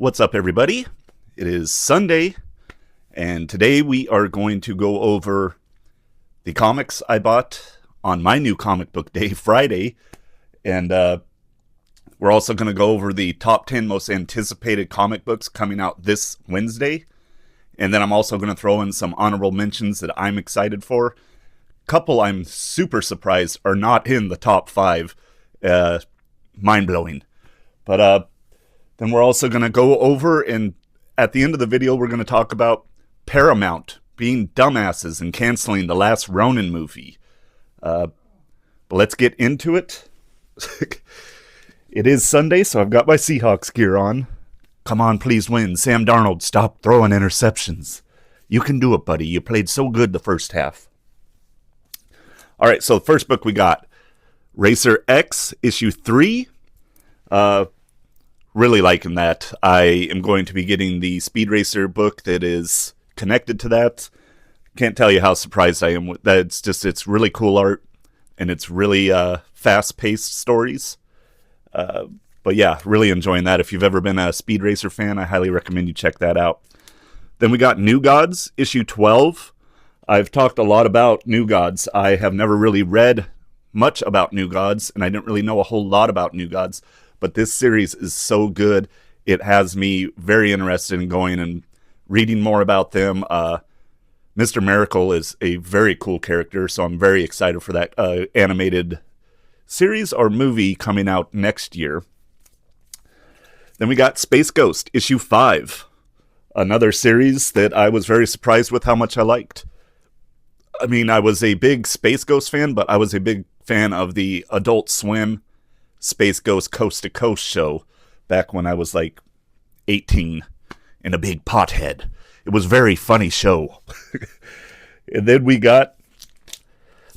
What's up, everybody? It is Sunday, and today we are going to go over the comics I bought on my new comic book day, Friday, and we're also going to go over the top 10 most anticipated comic books coming out this Wednesday, and then I'm also going to throw in some honorable mentions that I'm excited for. A couple I'm super surprised are not in the top 5. Mind-blowing. But then we're also going to go over, and at the end of the video, we're going to talk about Paramount being dumbasses and canceling the Last Ronin movie. But let's get into it. It is Sunday, so I've got my Seahawks gear on. Come on, please win. Sam Darnold, stop throwing interceptions. You can do it, buddy. You played so good the first half. All right, so the first book we got, Racer X, issue 3. Really liking that. I am going to be getting the Speed Racer book that is connected to that. Can't tell you how surprised I am with that. It's really cool art, and it's really fast-paced stories. But yeah, really enjoying that. If you've ever been a Speed Racer fan, I highly recommend you check that out. Then we got New Gods, issue 12. I've talked a lot about New Gods. I have never really read much about New Gods, and I didn't really know a whole lot about New Gods. But this series is so good, it has me very interested in going and reading more about them. Mr. Miracle is a very cool character, so I'm very excited for that animated series or movie coming out next year. Then we got Space Ghost, issue 5. Another series that I was very surprised with how much I liked. I mean, I was a big Space Ghost fan, but I was a big fan of the Adult Swim Space Ghost Coast to Coast show back when I was like 18 and a big pothead. It was a very funny show. And then we got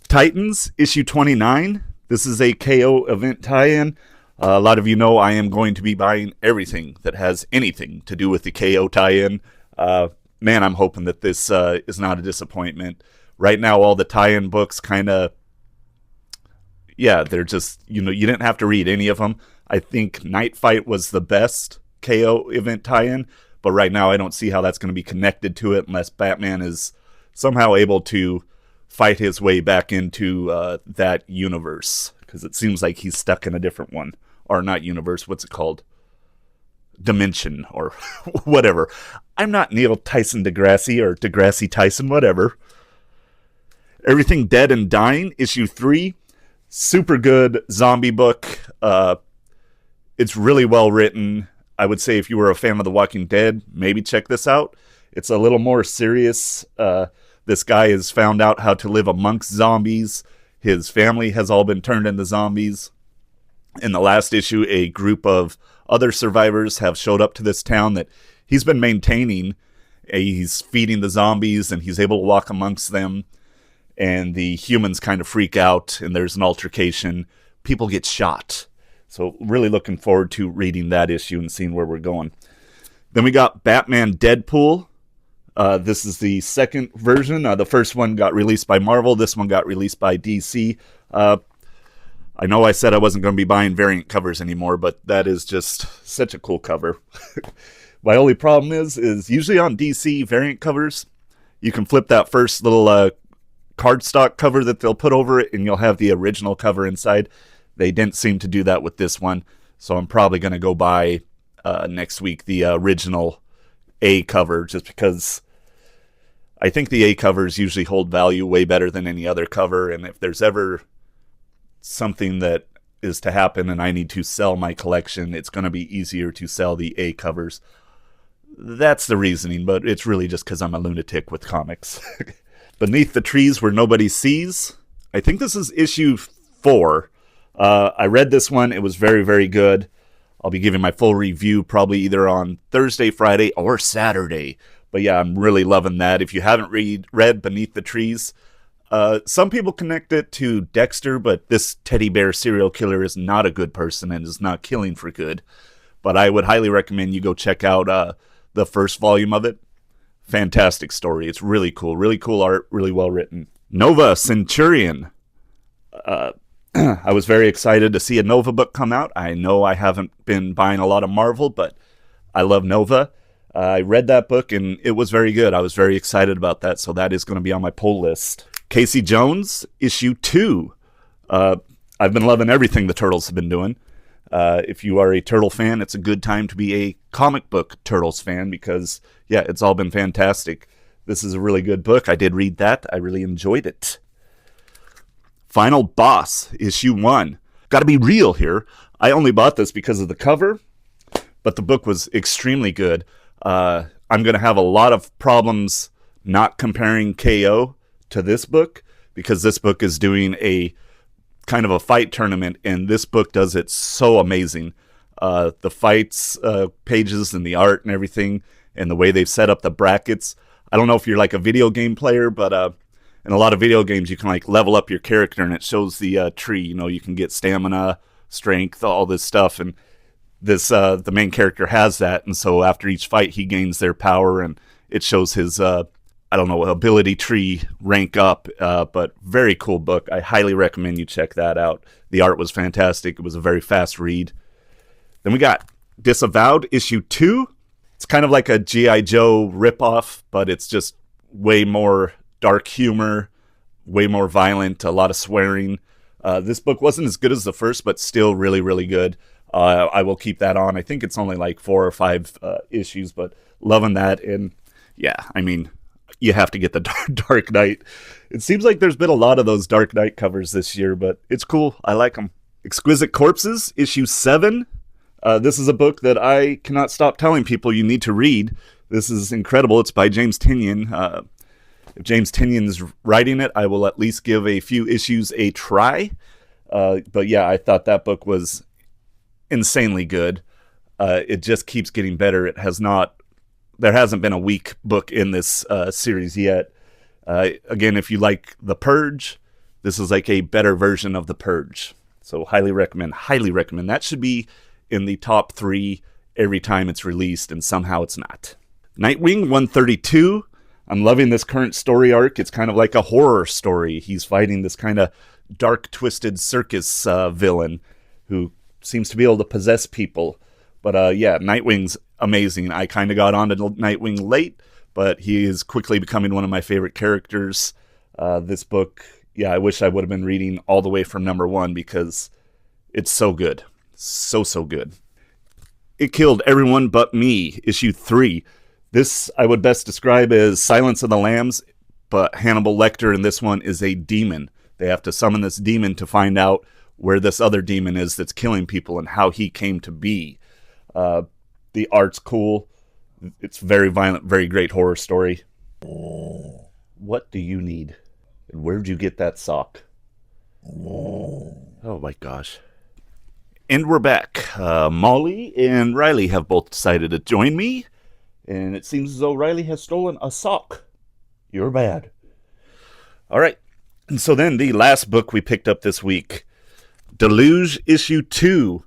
Titans, issue 29. This is a KO event tie-in. A lot of you know I am going to be buying everything that has anything to do with the KO tie-in. Man, I'm hoping that this is not a disappointment. Right now, all the tie-in books kind of, yeah, they're just, you didn't have to read any of them. I think Night Fight was the best KO event tie-in, but right now I don't see how that's going to be connected to it unless Batman is somehow able to fight his way back into that universe, because it seems like he's stuck in a different one. Or not universe, what's it called? Dimension, or whatever. I'm not Neil Tyson deGrasse, or Degrassi Tyson, whatever. Everything Dead and Dying, issue 3. Super good zombie book. It's really well written. I would say if you were a fan of The Walking Dead, maybe check this out. It's a little more serious. This guy has found out how to live amongst zombies. His family has all been turned into zombies. In the last issue, a group of other survivors have showed up to this town that he's been maintaining. He's feeding the zombies, and he's able to walk amongst them. And the humans kind of freak out, and there's an altercation. People get shot. So really looking forward to reading that issue and seeing where we're going. Then we got Batman Deadpool. This is the second version. The first one got released by Marvel. This one got released by DC. I know I said I wasn't going to be buying variant covers anymore, but that is just such a cool cover. My only problem is usually on DC variant covers, you can flip that first little cardstock cover that they'll put over it, and you'll have the original cover inside. They didn't seem to do that with this one, so I'm probably going to go buy next week the original A cover, just because I think the A covers usually hold value way better than any other cover, and if there's ever something that is to happen and I need to sell my collection, it's going to be easier to sell the A covers. That's the reasoning, but it's really just because I'm a lunatic with comics. Beneath the Trees Where Nobody Sees. I think this is issue 4. I read this one. It was very, very good. I'll be giving my full review probably either on Thursday, Friday, or Saturday. But yeah, I'm really loving that. If you haven't read Beneath the Trees, some people connect it to Dexter, but this teddy bear serial killer is not a good person and is not killing for good. But I would highly recommend you go check out the first volume of it. Fantastic story. It's really cool art, really well written. Nova Centurion. I was very excited to see a Nova book come out. I know I haven't been buying a lot of Marvel, but I love Nova. I read that book and it was very good. I was very excited about that, so that is going to be on my pull list. Casey Jones, issue 2. I've been loving everything the Turtles have been doing. If you are a Turtle fan, it's a good time to be a comic book Turtles fan because, yeah, it's all been fantastic. This is a really good book. I did read that. I really enjoyed it. Final Boss, issue 1. Got to be real here. I only bought this because of the cover, but the book was extremely good. I'm going to have a lot of problems not comparing KO to this book because this book is doing a kind of a fight tournament, and this book does it so amazing. The fights, pages, and the art and everything, and the way they've set up the brackets. I don't know if you're like a video game player, but in a lot of video games, you can like level up your character, and it shows the tree. You know, you can get stamina, strength, all this stuff, and this the main character has that, and so after each fight, he gains their power, and it shows his ability tree rank up. But very cool book. I highly recommend you check that out. The art was fantastic. It was a very fast read. Then we got Disavowed, issue 2. It's kind of like a G.I. Joe ripoff, but it's just way more dark humor, way more violent, a lot of swearing. This book wasn't as good as the first, but still really, really good. I will keep that on. I think it's only like 4 or 5 issues, but loving that. And yeah, I mean, you have to get the Dark Knight. It seems like there's been a lot of those Dark Knight covers this year, but it's cool. I like them. Exquisite Corpses, issue 7. This is a book that I cannot stop telling people you need to read. This is incredible. It's by James Tynion. If James Tynion is writing it, I will at least give a few issues a try. But yeah, I thought that book was insanely good. It just keeps getting better. There hasn't been a weak book in this series yet. Again, if you like The Purge, this is like a better version of The Purge. So highly recommend. That should be in the top 3 every time it's released, and somehow it's not. Nightwing 132. I'm loving this current story arc. It's kind of like a horror story. He's fighting this kind of dark, twisted circus villain who seems to be able to possess people. But yeah, Nightwing's amazing. I kind of got onto Nightwing late, but he is quickly becoming one of my favorite characters. This book, yeah, I wish I would have been reading all the way from number 1 because it's so good. So good. It Killed Everyone But Me, issue 3. This I would best describe as Silence of the Lambs, but Hannibal Lecter in this one is a demon. They have to summon this demon to find out where this other demon is that's killing people and how he came to be. The art's cool. It's very violent, very great horror story. What do you need? And where'd you get that sock? Oh my gosh. And we're back. Molly and Riley have both decided to join me. And it seems as though Riley has stolen a sock. You're bad. All right. And so then the last book we picked up this week, Deluge, issue 2.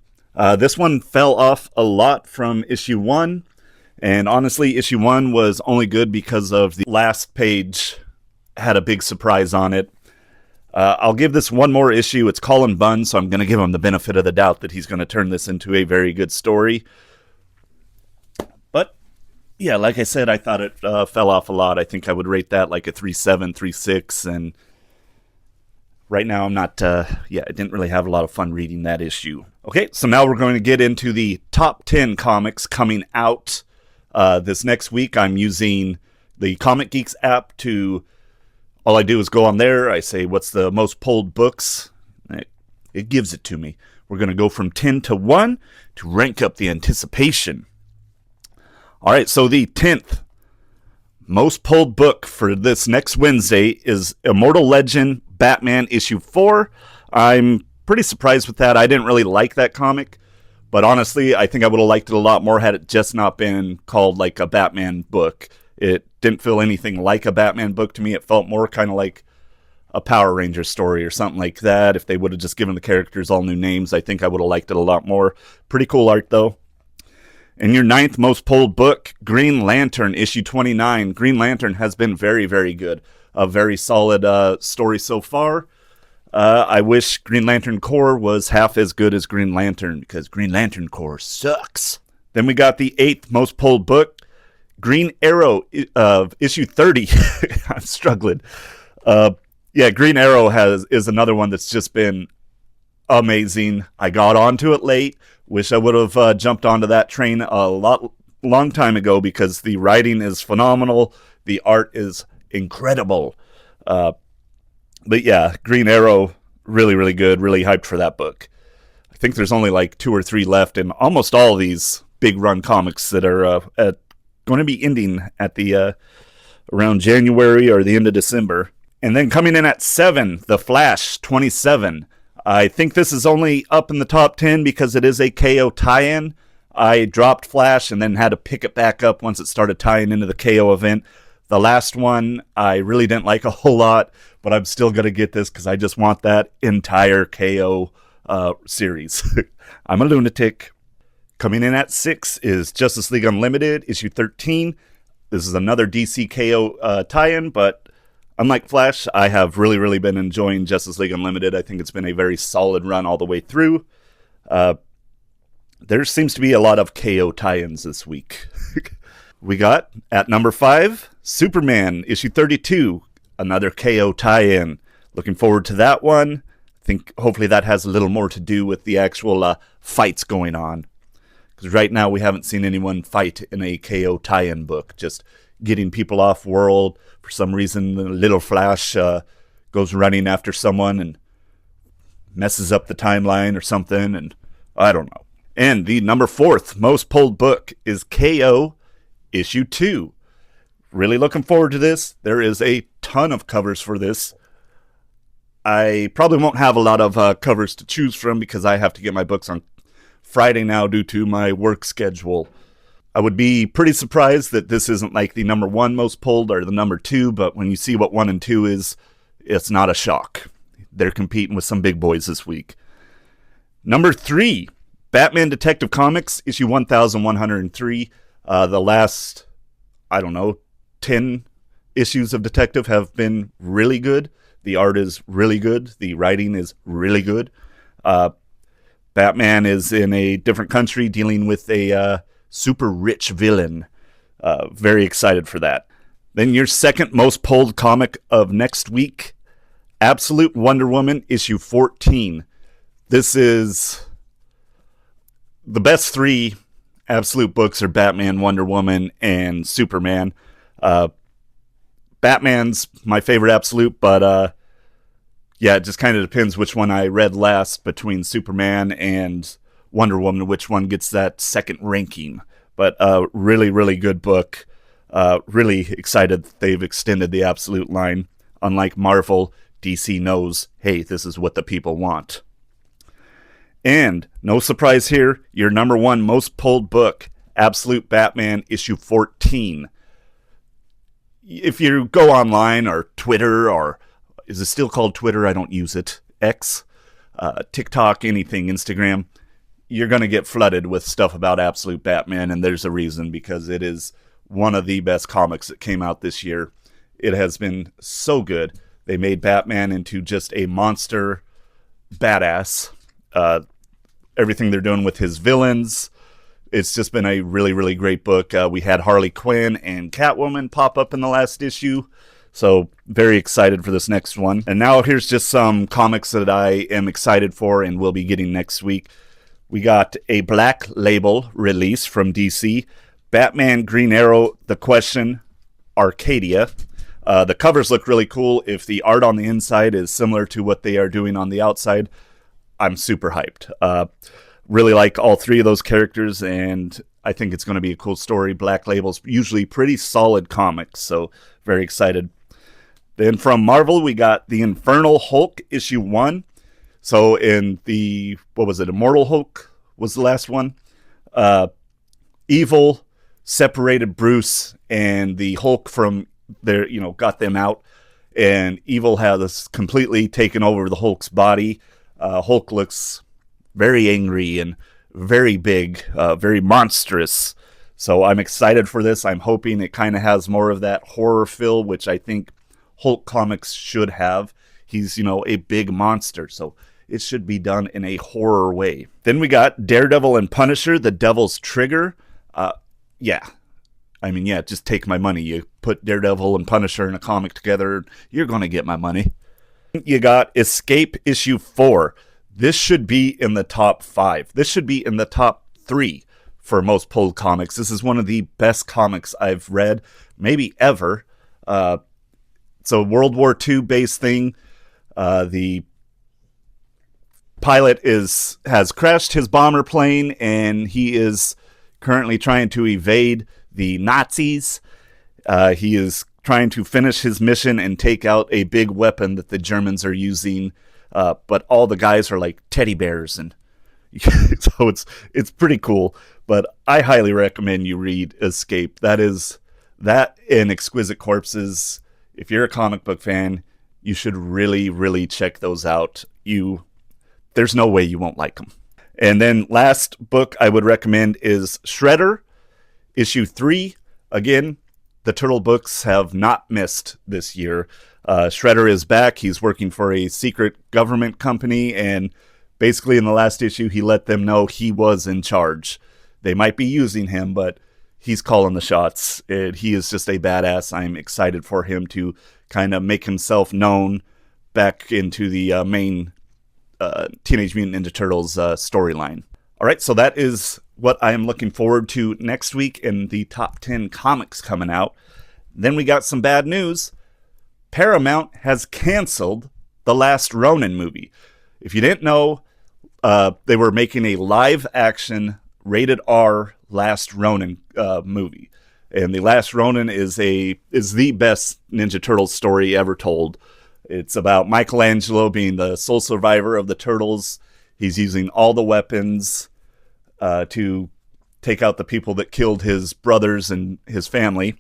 This one fell off a lot from issue 1. And honestly, issue 1 was only good because of the last page had a big surprise on it. I'll give this one more issue. It's Colin Bunn, so I'm going to give him the benefit of the doubt that he's going to turn this into a very good story. But yeah, like I said, I thought it fell off a lot. I think I would rate that like a 3.7, 3.6, and right now I'm not, I didn't really have a lot of fun reading that issue. Okay, so now we're going to get into the top 10 comics coming out this next week. I'm using the Comic Geeks app to, all I do is go on there, I say, what's the most pulled books? It gives it to me. We're going to go from 10 to 1 to rank up the anticipation. All right, so the 10th most pulled book for this next Wednesday is Immortal Legend Batman issue 4. I'm pretty surprised with that. I didn't really like that comic, but honestly, I think I would have liked it a lot more had it just not been called like a Batman book. It didn't feel anything like a Batman book to me. It felt more kind of like a Power Ranger story or something like that. If they would have just given the characters all new names, I think I would have liked it a lot more. Pretty cool art, though. And your 9th most pulled book, Green Lantern, issue 29. Green Lantern has been very, very good. A very solid story so far. I wish Green Lantern Corps was half as good as Green Lantern, because Green Lantern Corps sucks. Then we got the 8th most pulled book, Green Arrow of issue 30. I'm struggling. Green Arrow is another one that's just been amazing. I got onto it late. Wish I would have jumped onto that train long time ago, because the writing is phenomenal. The art is incredible. But yeah, Green Arrow, really, really good. Really hyped for that book. I think there's only like 2 or 3 left in almost all these big run comics that are going to be ending at the around January or the end of December. And then coming in at 7, The Flash 27. I think this is only up in the top 10 because it is a KO tie-in. I dropped Flash and then had to pick it back up once it started tying into the KO event. The last one I really didn't like a whole lot, but I'm still going to get this because I just want that entire KO series. I'm a lunatic. Coming in at 6 is Justice League Unlimited, issue 13. This is another DC KO tie-in, but unlike Flash, I have really, really been enjoying Justice League Unlimited. I think it's been a very solid run all the way through. There seems to be a lot of KO tie-ins this week. We got, at number 5, Superman, issue 32, another KO tie-in. Looking forward to that one. I think hopefully that has a little more to do with the actual fights going on. Because right now we haven't seen anyone fight in a KO tie-in book. Just getting people off world. For some reason, the little Flash goes running after someone and messes up the timeline or something. And I don't know. And the number 4th most pulled book is KO issue 2. Really looking forward to this. There is a ton of covers for this. I probably won't have a lot of covers to choose from because I have to get my books on Friday now due to my work schedule. I would be pretty surprised that this isn't like the number 1 most pulled or the number 2, but when you see what 1 and 2 is, it's not a shock. They're competing with some big boys this week. Number 3, Batman Detective Comics, issue 1103. The last, 10 issues of Detective have been really good. The art is really good. The writing is really good. Batman is in a different country dealing with a super rich villain. Very excited for that. Then your second most pulled comic of next week, Absolute Wonder Woman, issue 14. This is the best 3 Absolute books are Batman, Wonder Woman, and Superman. Batman's my favorite Absolute, but it just kind of depends which one I read last between Superman and Wonder Woman, which one gets that second ranking. But really, really good book. Really excited that they've extended the Absolute line. Unlike Marvel, DC knows, hey, this is what the people want. And, no surprise here, your number 1 most pulled book, Absolute Batman, issue 14. If you go online or Twitter, or is it still called Twitter? I don't use it. X, TikTok, anything, Instagram, you're going to get flooded with stuff about Absolute Batman, and there's a reason, because it is one of the best comics that came out this year. It has been so good. They made Batman into just a monster badass. Everything they're doing with his villains, it's just been a really, really great book. We had Harley Quinn and Catwoman pop up in the last issue, so very excited for this next one. And now here's just some comics that I am excited for and will be getting next week. We got a Black Label release from DC, Batman Green Arrow, The Question, Arcadia. The covers look really cool. If the art on the inside is similar to what they are doing on the outside, I'm super hyped. Really like all 3 of those characters, and I think it's going to be a cool story. Black Label's usually pretty solid comics, so very excited. Then from Marvel, we got the Infernal Hulk, issue 1. So in the, Immortal Hulk was the last one. Evil separated Bruce and the Hulk from their, got them out. And Evil has completely taken over the Hulk's body. Hulk looks very angry and very big, very monstrous. So I'm excited for this. I'm hoping it kind of has more of that horror feel, which I think Hulk comics should have. He's, a big monster, so it should be done in a horror way. Then we got Daredevil and Punisher, The Devil's Trigger. Yeah. I mean, yeah, just take my money. You put Daredevil and Punisher in a comic together, you're going to get my money. You got Escape issue 4. This should be in the top 5. This should be in the top 3 for most pulled comics. This is one of the best comics I've read, maybe ever. It's a World War II based thing. The pilot has crashed his bomber plane, and he is currently trying to evade the Nazis. He is trying to finish his mission and take out a big weapon that the Germans are using. But all the guys are like teddy bears, and so it's pretty cool. But I highly recommend you read Escape. That and Exquisite Corpses. If you're a comic book fan, you should really, really check those out. There's no way you won't like them. And then last book I would recommend is Shredder, issue 3. Again, the Turtle books have not missed this year. Shredder is back. He's working for a secret government company, and basically in the last issue, he let them know he was in charge. They might be using him, but he's calling the shots. He is just a badass. I'm excited for him to kind of make himself known back into the main Teenage Mutant Ninja Turtles storyline. All right, so that is what I am looking forward to next week in the top 10 comics coming out. Then we got some bad news. Paramount has canceled the Last Ronin movie. If you didn't know, they were making a live-action, rated R Last Ronin movie. And the Last Ronin is the best Ninja Turtles story ever told. It's about Michelangelo being the sole survivor of the Turtles. He's using all the weapons to take out the people that killed his brothers and his family.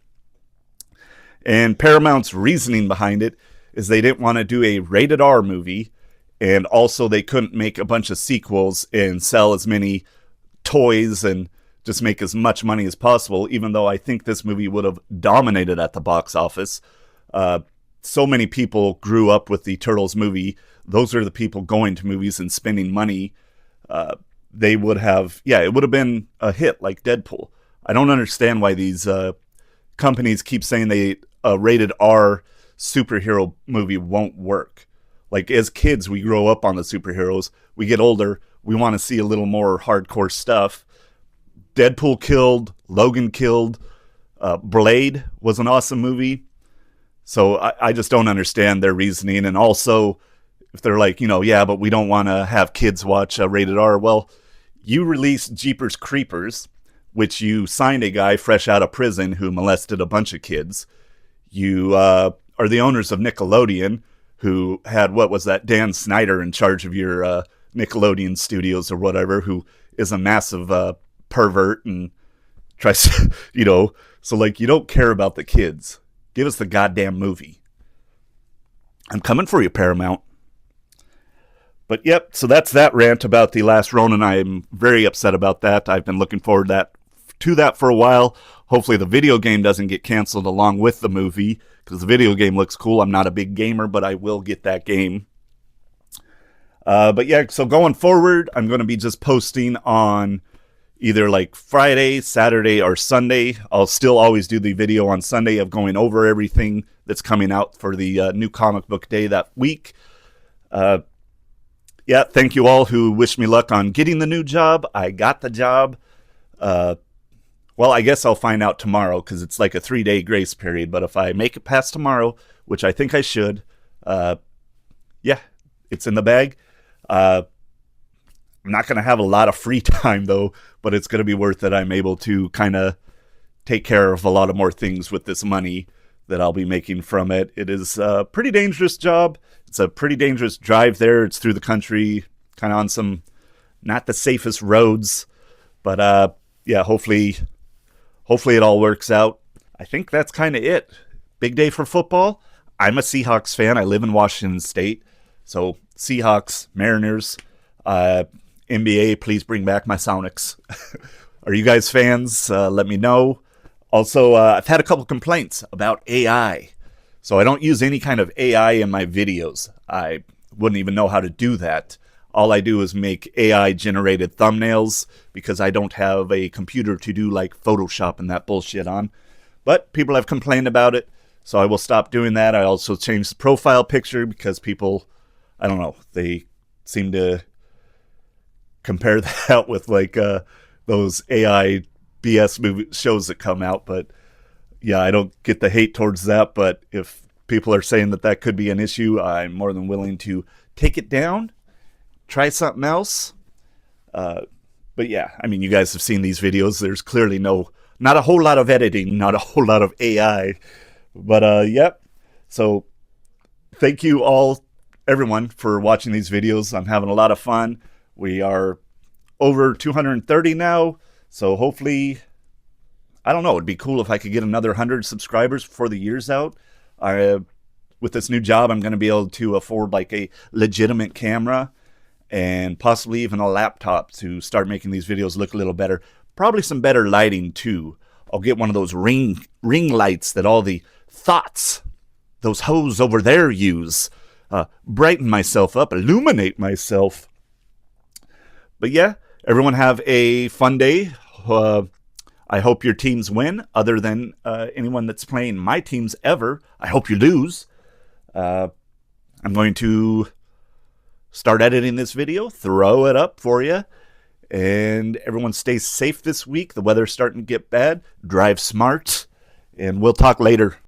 And Paramount's reasoning behind it is they didn't want to do a rated R movie, and also they couldn't make a bunch of sequels and sell as many toys and just make as much money as possible, even though I think this movie would have dominated at the box office. So many people grew up with the Turtles movie. Those are the people going to movies and spending money. They would have, it would have been a hit like Deadpool. I don't understand why these companies keep saying a rated R superhero movie won't work. Like, as kids, we grow up on the superheroes. We get older, we want to see a little more hardcore stuff. Deadpool killed, Logan killed, Blade was an awesome movie. So I just don't understand their reasoning. And also, if they're like, but we don't want to have kids watch rated R. Well, you released Jeepers Creepers, which you signed a guy fresh out of prison who molested a bunch of kids. You are the owners of Nickelodeon, who had, Dan Snyder in charge of your Nickelodeon studios or whatever, who is a massive pervert and tries to, so like, you don't care about the kids. Give us the goddamn movie. I'm coming for you, Paramount. But yep, so that's that rant about the Last Ronin. I'm very upset about that. I've been looking forward to that for a while. Hopefully the video game doesn't get canceled along with the movie, because the video game looks cool. I'm not a big gamer, but I will get that game. But yeah, so going forward, I'm going to be just posting on either like Friday, Saturday, or Sunday. I'll still always do the video on Sunday of going over everything that's coming out for the new comic book day that week. Yeah, thank you all who wished me luck on getting the new job. I got the job. Well, I guess I'll find out tomorrow, because it's like a 3-day grace period. But if I make it past tomorrow, which I think I should, yeah, it's in the bag. I'm not going to have a lot of free time, though, but it's going to be worth it. I'm able to kind of take care of a lot of more things with this money that I'll be making from it. It is a pretty dangerous job. It's a pretty dangerous drive there. It's through the country, kind of on some not the safest roads. But yeah, hopefully it all works out. I think that's kind of it. Big day for football. I'm a Seahawks fan. I live in Washington State. So Seahawks, Mariners, NBA, please bring back my Sonics. Are you guys fans? Let me know. Also, I've had a couple complaints about AI. So I don't use any kind of AI in my videos. I wouldn't even know how to do that. all I do is make AI generated thumbnails because I don't have a computer to do like Photoshop and that bullshit on. But people have complained about it, so I will stop doing that. I also changed the profile picture because people, I don't know, they seem to compare that with like those AI BS movie shows that come out. But yeah, I don't get the hate towards that. But if people are saying that that could be an issue, I'm more than willing to take it down, try something else. But yeah, I mean, you guys have seen these videos. There's clearly not a whole lot of editing, not a whole lot of AI. But yep. So thank you all, everyone, for watching these videos. I'm having a lot of fun. We are over 230 now. So hopefully, I don't know, it'd be cool if I could get another 100 subscribers before the year's out. With this new job, I'm going to be able to afford like a legitimate camera and possibly even a laptop to start making these videos look a little better. Probably some better lighting too. I'll get one of those ring lights that all the thoughts, those hoes over there use. Brighten myself up, illuminate myself. But yeah, everyone have a fun day. I hope your teams win, other than anyone that's playing my teams ever. I hope you lose. I'm going to start editing this video, throw it up for you, and everyone stay safe this week. The weather's starting to get bad. Drive smart, and we'll talk later.